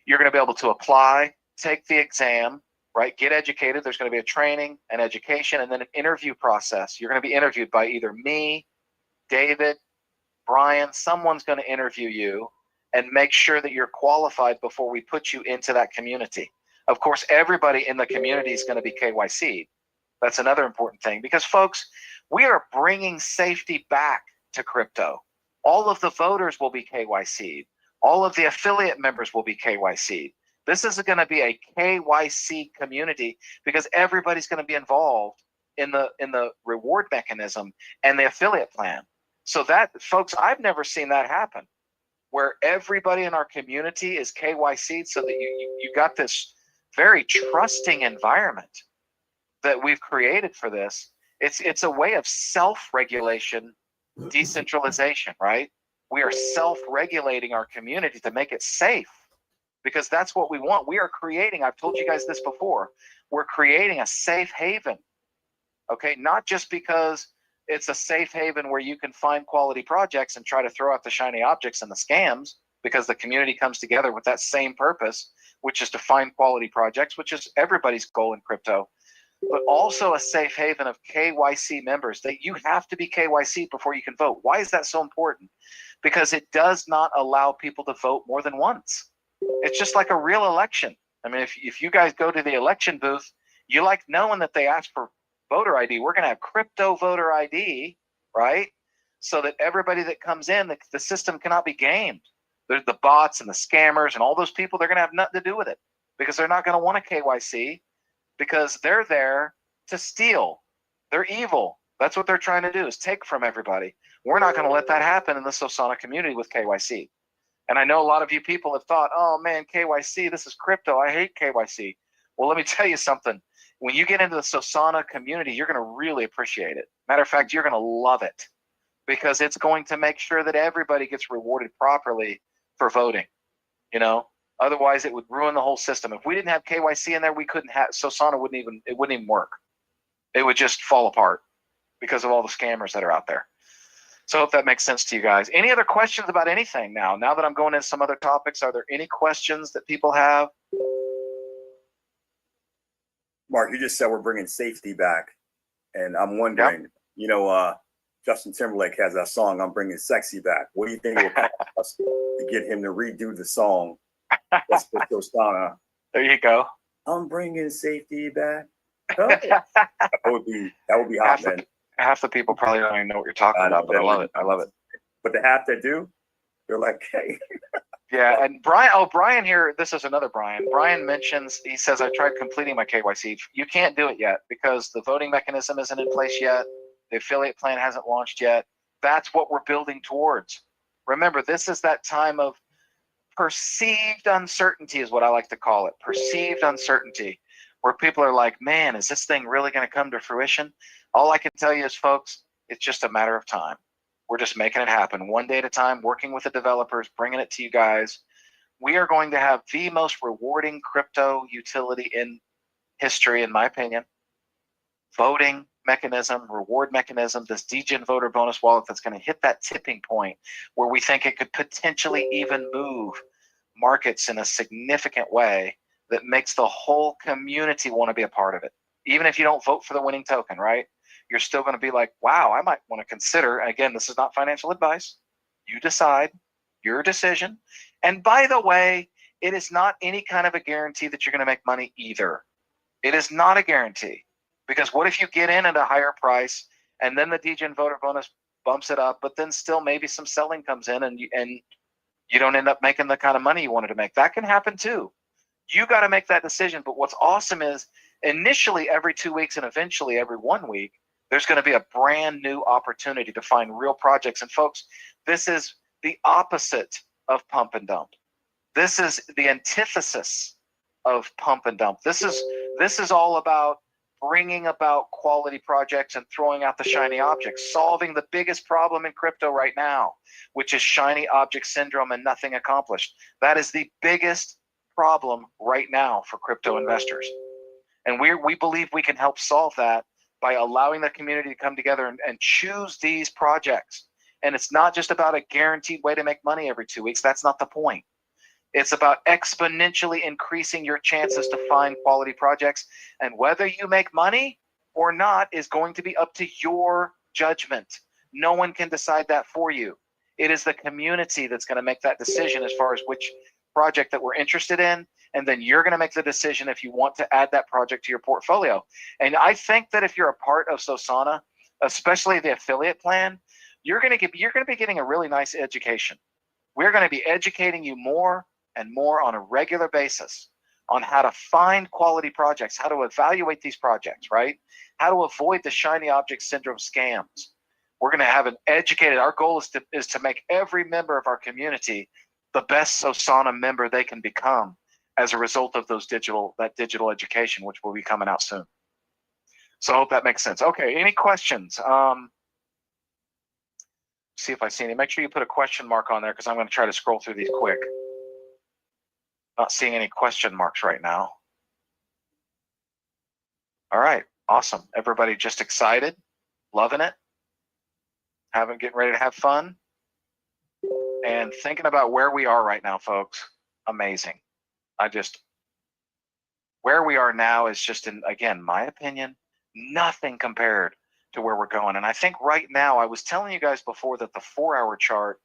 you're going to be able to apply, take the exam, right? Get educated. There's going to be a training, an education, and then an interview process. You're going to be interviewed by either me, David, Brian. Someone's going to interview you and make sure that you're qualified before we put you into that community. Of course, everybody in the community is going to be KYC'd. That's another important thing because, folks, we are bringing safety back to crypto. All of the voters will be KYC'd. All of the affiliate members will be KYC'd. This is going to be a KYC community because everybody's going to be involved in the reward mechanism and the affiliate plan. So that, folks, I've never seen that happen, where everybody in our community is KYC'd so that you got this very trusting environment that we've created for this. It's a way of self-regulation, decentralization, right? We are self-regulating our community to make it safe because that's what we want. We are creating, I've told you guys this before, we're creating a safe haven, okay? Not just because it's a safe haven where you can find quality projects and try to throw out the shiny objects and the scams, because the community comes together with that same purpose, which is to find quality projects, which is everybody's goal in crypto, but also a safe haven of KYC members that you have to be KYC before you can vote. Why is that so important? Because it does not allow people to vote more than once. It's just like a real election. I mean, if you guys go to the election booth, you like knowing that they ask for voter ID. We're going to have crypto voter ID, right? So that everybody that comes in, the system cannot be gamed. There's the bots and the scammers and all those people, they're going to have nothing to do with it because they're not going to want a KYC because they're there to steal. They're evil. That's what they're trying to do, is take from everybody. We're not going to let that happen in the Sosana community with KYC. And I know a lot of you people have thought, oh man, KYC, this is crypto. I hate KYC. Well, let me tell you something. When you get into the Sosana community, you're going to really appreciate it. Matter of fact, you're going to love it because it's going to make sure that everybody gets rewarded properly for voting. You know, otherwise it would ruin the whole system. If we didn't have KYC in there, we couldn't have, Sosana wouldn't even work. It would just fall apart because of all the scammers that are out there. So I hope that makes sense to you guys. Any other questions about anything now? Now that I'm going into some other topics, are there any questions that people have? Mark, you just said we're bringing safety back. And I'm wondering, Yep. you know, Justin Timberlake has that song, I'm Bringing Sexy Back. What do you think it would cost us to get him to redo the song? That's for Sosana. There you go. I'm bringing safety back. Oh. that would be hot, man. Half the people probably don't even know what you're talking about, but I love it. I love it. But the half that do, they're like, hey. Yeah, and Brian here, this is another Brian. Brian mentions, he says, I tried completing my KYC. You can't do it yet because the voting mechanism isn't in place yet. The affiliate plan hasn't launched yet. That's what we're building towards. Remember, this is that time of perceived uncertainty is what I like to call it. Perceived uncertainty, where people are like, man, is this thing really going to come to fruition? All I can tell you is, folks, it's just a matter of time. We're just making it happen one day at a time, working with the developers, bringing it to you guys. We are going to have the most rewarding crypto utility in history, in my opinion. Voting mechanism, reward mechanism, this degen voter bonus wallet that's going to hit that tipping point where we think it could potentially even move markets in a significant way that makes the whole community want to be a part of it. Even if you don't vote for the winning token, right? You're still going to be like, wow, I might want to consider, and again, this is not financial advice, You decide, your decision. And by the way, it is not any kind of a guarantee that you're going to make money either. It is not a guarantee, because what if you get in at a higher price and then the DGen voter bonus bumps it up, but then still maybe some selling comes in and you don't end up making the kind of money you wanted to make. That can happen too. You got to make that decision. But what's awesome is initially every 2 weeks and eventually every 1 week, there's going to be a brand new opportunity to find real projects. And folks, this is the opposite of pump and dump. This is the antithesis of pump and dump. This is all about bringing about quality projects and throwing out the shiny objects, solving the biggest problem in crypto right now, which is shiny object syndrome and nothing accomplished. That is the biggest problem right now for crypto investors. And we believe we can help solve that by allowing the community to come together and choose these projects. And it's not just about a guaranteed way to make money every 2 weeks. That's not the point. It's about exponentially increasing your chances to find quality projects. And whether you make money or not is going to be up to your judgment. No one can decide that for you. It is the community that's going to make that decision as far as which project that we're interested in. And then you're going to make the decision if you want to add that project to your portfolio. And I think that if you're a part of Sosana, especially the affiliate plan, you're going to be getting a really nice education. We're going to be educating you more and more on a regular basis on how to find quality projects, how to evaluate these projects, right? How to avoid the shiny object syndrome scams. We're going to have an educated, our goal is to make every member of our community the best Sosana member they can become as a result of that digital education, which will be coming out soon. So I hope that makes sense. Okay, any questions? See if I see any. Make sure you put a question mark on there because I'm going to try to scroll through these quick. Not seeing any question marks right now. All right, awesome. Everybody just excited, loving it, getting ready to have fun, and thinking about where we are right now, folks. Amazing. Where we are now is just, again, my opinion, nothing compared to where we're going. And I think right now, I was telling you guys before that the 4-hour chart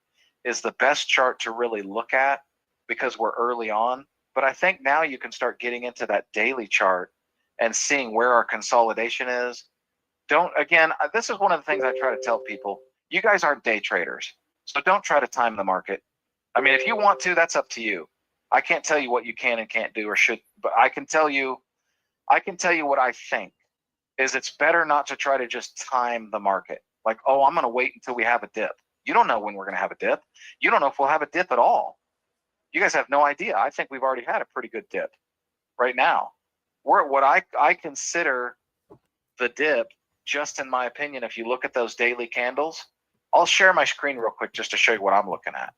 is the best chart to really look at because we're early on. But I think now you can start getting into that daily chart and seeing where our consolidation is. This is one of the things I try to tell people. You guys aren't day traders, so don't try to time the market. I mean, if you want to, that's up to you. I can't tell you what you can and can't do or should, but I can tell you what I think is it's better not to try to just time the market. Like, oh, I'm going to wait until we have a dip. You don't know when we're going to have a dip. You don't know if we'll have a dip at all. You guys have no idea. I think we've already had a pretty good dip right now. We're at what I consider the dip, just in my opinion. If you look at those daily candles, I'll share my screen real quick just to show you what I'm looking at.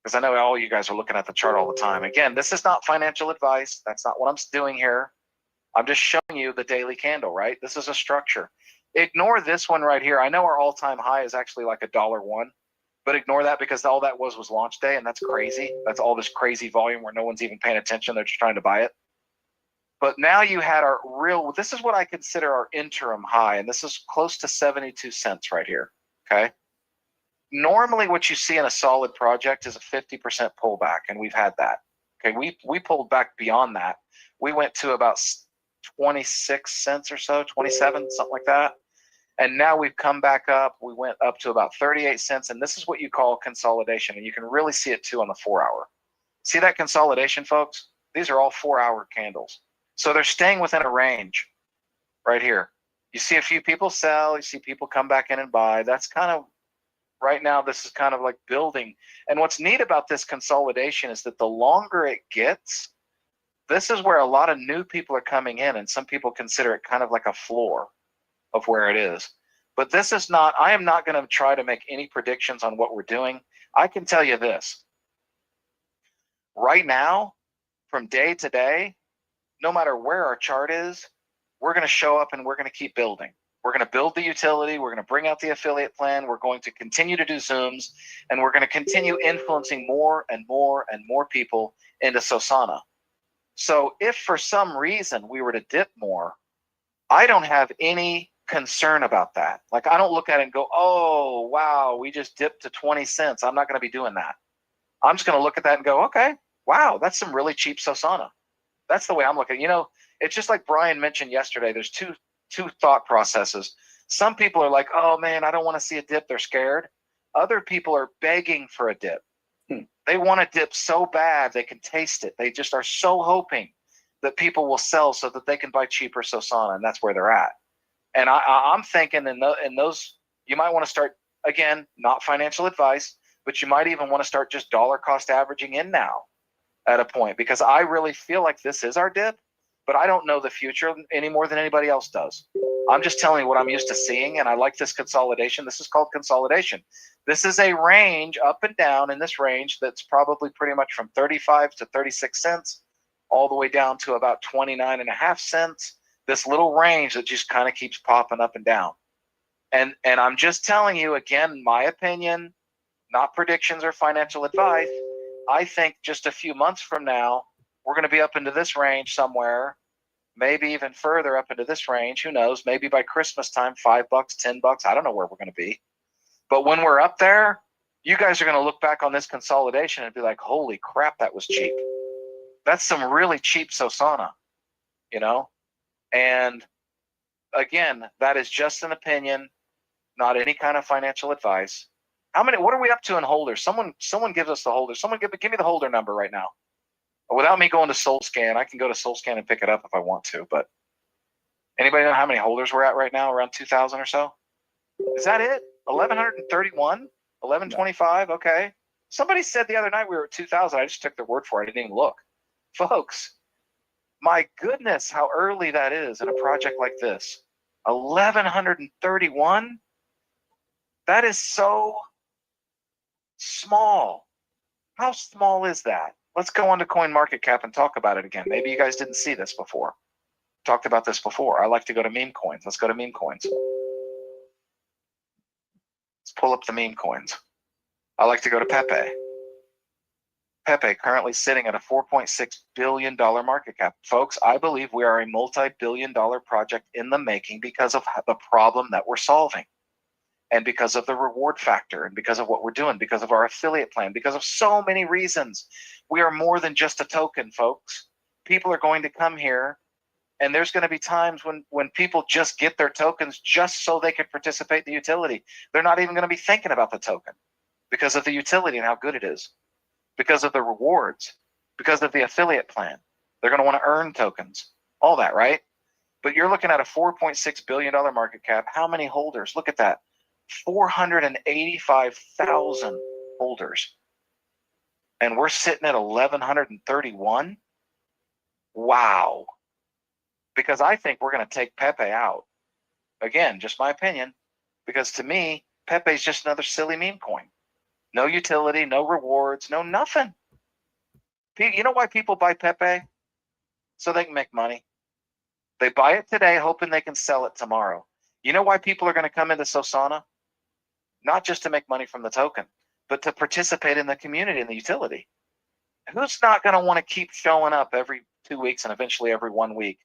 Because I know all you guys are looking at the chart all the time. Again, this is not financial advice. That's not what I'm doing here. I'm just showing you the daily candle, right? This is a structure. Ignore this one right here. I know our all-time high is actually like $1.01. But ignore that because all that was launch day, and that's crazy. That's all this crazy volume where no one's even paying attention. They're just trying to buy it. But now you had this is what I consider our interim high, and this is close to 72 cents right here, okay? Normally what you see in a solid project is a 50% pullback, and we've had that, okay? We pulled back beyond that. We went to about 26 cents or so, 27, something like that. And now we've come back up. We went up to about 38 cents. And this is what you call consolidation. And you can really see it too on the 4-hour. See that consolidation, folks? These are all 4-hour candles. So they're staying within a range right here. You see a few people sell. You see people come back in and buy. That's kind of, right now, this is kind of like building. And what's neat about this consolidation is that the longer it gets, this is where a lot of new people are coming in. And some people consider it kind of like a floor of where it is. But this is not, I am not going to try to make any predictions on what we're doing. I can tell you this. Right now, from day to day, no matter where our chart is, we're going to show up and we're going to keep building. We're going to build the utility. We're going to bring out the affiliate plan. We're going to continue to do Zooms, and we're going to continue influencing more and more and more people into Sosana. So if for some reason we were to dip more, I don't have any concern about that. Like, I don't look at it and go, oh, wow, we just dipped to 20 cents. I'm not going to be doing that. I'm just going to look at that and go, okay, wow, that's some really cheap Sosana. That's the way I'm looking. It's just like Brian mentioned yesterday. There's two thought processes. Some people are like, oh man, I don't want to see a dip. They're scared. Other people are begging for a dip. They want a dip so bad they can taste it. They just are so hoping that people will sell so that they can buy cheaper Sosana, and that's where they're at. And I'm thinking in those, you might want to start, again, not financial advice, but you might even want to start just dollar cost averaging in now at a point, because I really feel like this is our dip, but I don't know the future any more than anybody else does. I'm just telling you what I'm used to seeing, and I like this consolidation. This is called consolidation. This is a range up and down in this range that's probably pretty much from 35 to 36 cents all the way down to about 29.5 cents. This little range that just kind of keeps popping up and down. And I'm just telling you, again, my opinion, not predictions or financial advice. I think just a few months from now, we're going to be up into this range somewhere, maybe even further up into this range. Who knows? Maybe by Christmas time, $5, $10. I don't know where we're going to be. But when we're up there, you guys are going to look back on this consolidation and be like, holy crap, that was cheap. That's some really cheap Sosana, And again, that is just an opinion, not any kind of financial advice. What are we up to in holders? Someone gives us the holders. Someone give me the holder number right now. Without me going to SoulScan, I can go to SoulScan and pick it up if I want to. But anybody know how many holders we're at right now? Around 2,000 or so? Is that it? 1,131? 1,125? Okay. Somebody said the other night we were at 2,000. I just took their word for it. I didn't even look. Folks, my goodness, how early that is in a project like this. 1,131? That is so small. How small is that? Let's go on to CoinMarketCap and talk about it again. Maybe you guys didn't see this before. Talked about this before. I like to go to meme coins. Let's go to meme coins. Let's pull up the meme coins. I like to go to Pepe. Pepe currently sitting at a $4.6 billion market cap. Folks, I believe we are a multi-billion-dollar project in the making because of the problem that we're solving, and because of the reward factor, and because of what we're doing, because of our affiliate plan, because of so many reasons. We are more than just a token, folks. People are going to come here, and there's going to be times when people just get their tokens just so they can participate in the utility. They're not even going to be thinking about the token because of the utility and how good it is, because of the rewards, because of the affiliate plan. They're going to want to earn tokens, all that, right? But you're looking at a $4.6 billion market cap. How many holders? Look at that. 485,000 holders. And we're sitting at 1,131? Wow. Because I think we're going to take Pepe out. Again, just my opinion. Because to me, Pepe is just another silly meme coin. No utility, no rewards, no nothing. You know why people buy Pepe? So they can make money. They buy it today hoping they can sell it tomorrow. You know why people are going to come into Sosana? Not just to make money from the token, but to participate in the community and the utility. Who's not going to want to keep showing up every 2 weeks and eventually every 1 week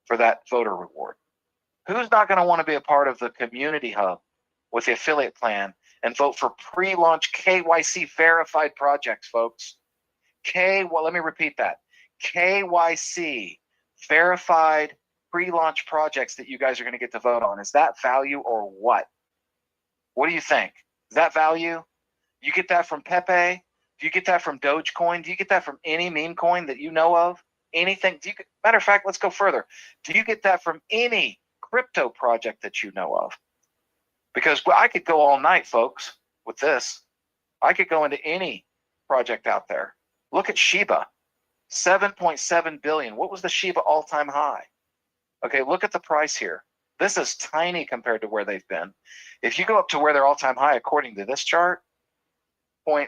for that voter reward? Who's not going to want to be a part of the community hub with the affiliate plan and vote for pre-launch KYC verified projects, folks? Let me repeat that. KYC verified pre-launch projects that you guys are going to get to vote on. Is that value or what? What do you think? Is that value? You get that from Pepe? Do you get that from Dogecoin? Do you get that from any meme coin that you know of? Anything? Matter of fact, let's go further. Do you get that from any crypto project that you know of? Because I could go all night, folks, with this. I could go into any project out there. Look at Shiba, 7.7 billion. What was the Shiba all-time high? Okay, look at the price here. This is tiny compared to where they've been. If you go up to where their all-time high, according to this chart,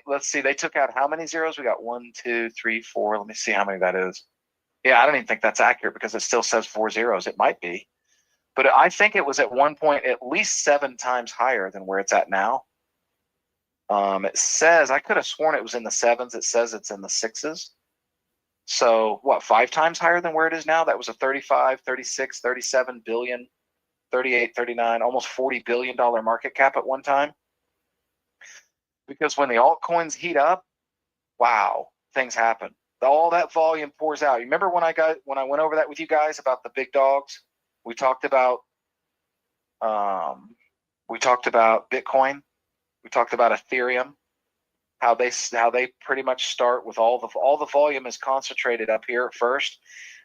let's see, they took out how many zeros? We got 1, 2, 3, 4. Let me see how many that is. Yeah, I don't even think that's accurate because it still says 4 zeros. It might be. But I think it was at one point at least 7 times higher than where it's at now. It says, I could have sworn it was in the 7s. It says it's in the 6s. So what, 5 times higher than where it is now? That was a 35, 36, 37 billion 38, 39, almost $40 billion market cap at one time. Because when the altcoins heat up, wow, things happen. All that volume pours out. You remember when I went over that with you guys about the big dogs? We talked about Bitcoin. We talked about Ethereum. How they pretty much start with all the volume is concentrated up here at first,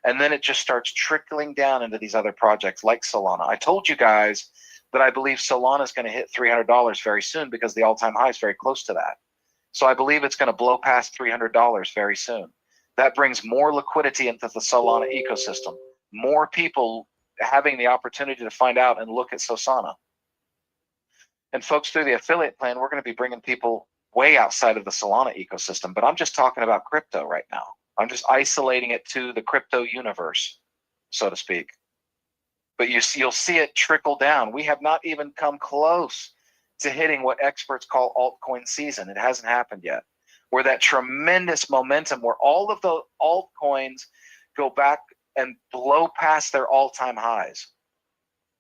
and then it just starts trickling down into these other projects like Solana. I told you guys that I believe Solana is going to hit $300 very soon because the all-time high is very close to that. So I believe it's going to blow past $300 very soon. That brings more liquidity into the Solana ecosystem. More people having the opportunity to find out and look at Sosana. And folks, through the affiliate plan, we're going to be bringing people way outside of the Solana ecosystem, but I'm just talking about crypto right now. I'm just isolating it to the crypto universe, so to speak. But you'll see it trickle down. We have not even come close to hitting what experts call altcoin season. It hasn't happened yet. Where that tremendous momentum, where all of the altcoins go back and blow past their all-time highs.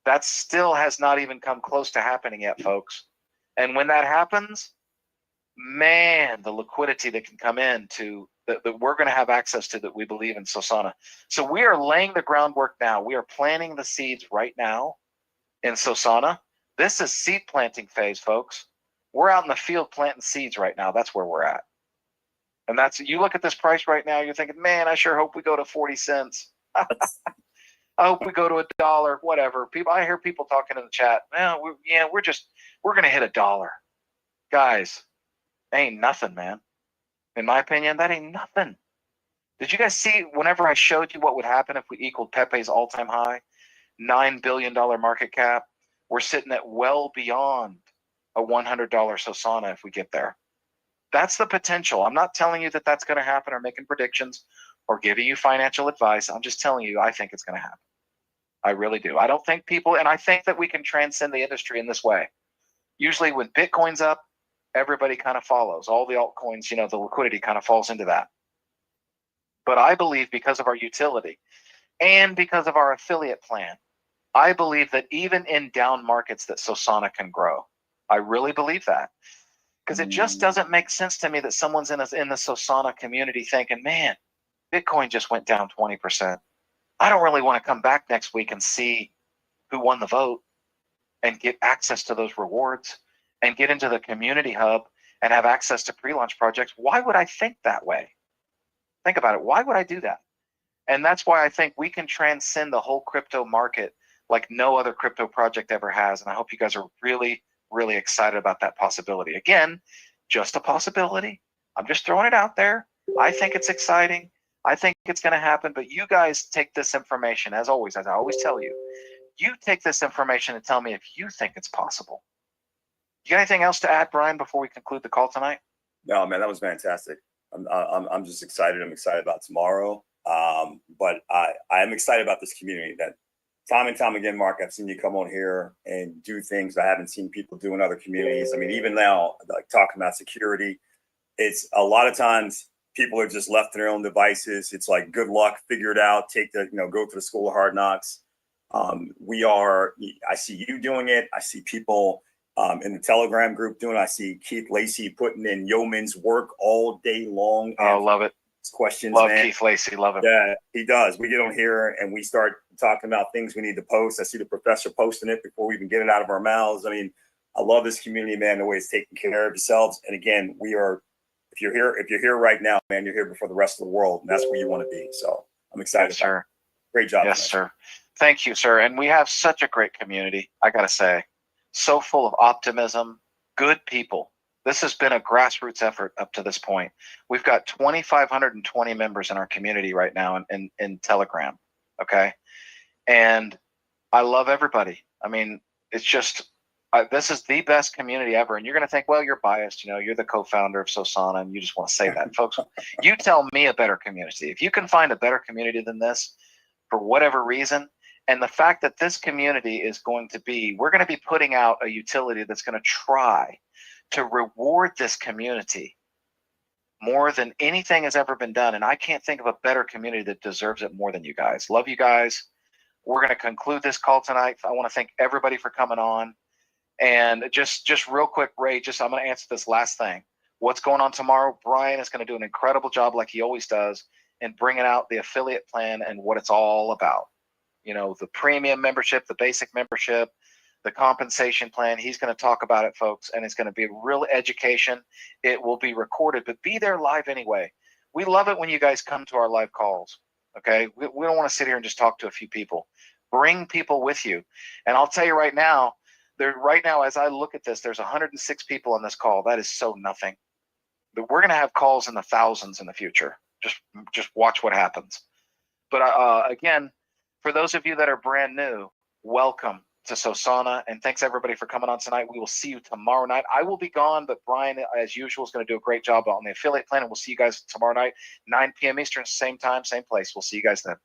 That still has not even come close to happening yet, folks. And when that happens, man, the liquidity that can come in to that we're going to have access to, that we believe in Sosana. So we are laying the groundwork now. We are planting the seeds right now in Sosana. This is seed planting phase, folks. We're out in the field planting seeds right now. That's where we're at. And you look at this price right now, you're thinking, man, I sure hope we go to 40 cents. I hope we go to $1, whatever. I hear people talking in the chat. Well, we're going to hit $1. Guys, ain't nothing, man. In my opinion, that ain't nothing. Did you guys see whenever I showed you what would happen if we equaled Pepe's all-time high, $9 billion market cap? We're sitting at well beyond a $100 Sosana if we get there. That's the potential. I'm not telling you that that's going to happen or making predictions or giving you financial advice. I'm just telling you I think it's going to happen. I really do. I don't think and I think that we can transcend the industry in this way. Usually when Bitcoin's up, everybody kind of follows. All the altcoins, the liquidity kind of falls into that. But I believe because of our utility and because of our affiliate plan, I believe that even in down markets that Sosana can grow. I really believe that. Because it just doesn't make sense to me that someone's in the Sosana community thinking, man, Bitcoin just went down 20%. I don't really want to come back next week and see who won the vote and get access to those rewards and get into the community hub and have access to pre-launch projects. Why would I think that way? Think about it. Why would I do that? And that's why I think we can transcend the whole crypto market like no other crypto project ever has. And I hope you guys are really, really excited about that possibility. Again, just a possibility. I'm just throwing it out there. I think it's exciting. I think it's going to happen. But you guys take this information, as always, as I always tell you, you take this information and tell me if you think it's possible. You got anything else to add, Brian, before we conclude the call tonight? No, man, that was fantastic. I'm just excited. I'm excited about tomorrow. But I am excited about this community. That time and time again, Mark, I've seen you come on here and do things I haven't seen people do in other communities. I mean, even now, like talking about security, it's a lot of times people are just left to their own devices. It's like, good luck, figure it out, go to the school of hard knocks. I see you doing it. I see people in the Telegram group doing it. I see Keith Lacey putting in yeoman's work all day long. Oh, love it. Questions, love man. Keith Lacey, love him. Yeah, he does. We get on here and we start talking about things we need to post. I see the professor posting it before we even get it out of our mouths. I mean, I love this community, man, the way it's taking care of yourselves. And again, if you're here right now, man, you're here before the rest of the world, and that's where you want to be. So I'm excited. Yes, sir. Great job. Yes, sir. Thank you, sir. And we have such a great community, I got to say. So full of optimism, good people. This has been a grassroots effort up to this point. We've got 2,520 members in our community right now in Telegram, okay? And I love everybody. I mean, it's just, this is the best community ever. And you're going to think, well, you're biased. You're the co-founder of Sosana, and you just want to say that. Folks, you tell me a better community. If you can find a better community than this, for whatever reason, and the fact that this community is we're going to be putting out a utility that's going to try to reward this community more than anything has ever been done. And I can't think of a better community that deserves it more than you guys. Love you guys. We're going to conclude this call tonight. I want to thank everybody for coming on. And just real quick, Ray, I'm going to answer this last thing. What's going on tomorrow? Brian is going to do an incredible job like he always does in bringing out the affiliate plan and what it's all about. You know, the premium membership, the basic membership, the compensation plan. He's going to talk about it, folks, and it's going to be a real education. It will be recorded, but be there live anyway. We love it when you guys come to our live calls, okay? We don't want to sit here and just talk to a few people. Bring people with you. And I'll tell you right now, as I look at this, there's 106 people on this call. That is so nothing. But we're going to have calls in the thousands in the future. Just watch what happens. But again, for those of you that are brand new, welcome to Sosana, and thanks everybody for coming on tonight. We will see you tomorrow night. I will be gone, but Brian, as usual, is going to do a great job on the affiliate plan, and we'll see you guys tomorrow night, 9 p.m. Eastern, same time, same place. We'll see you guys then.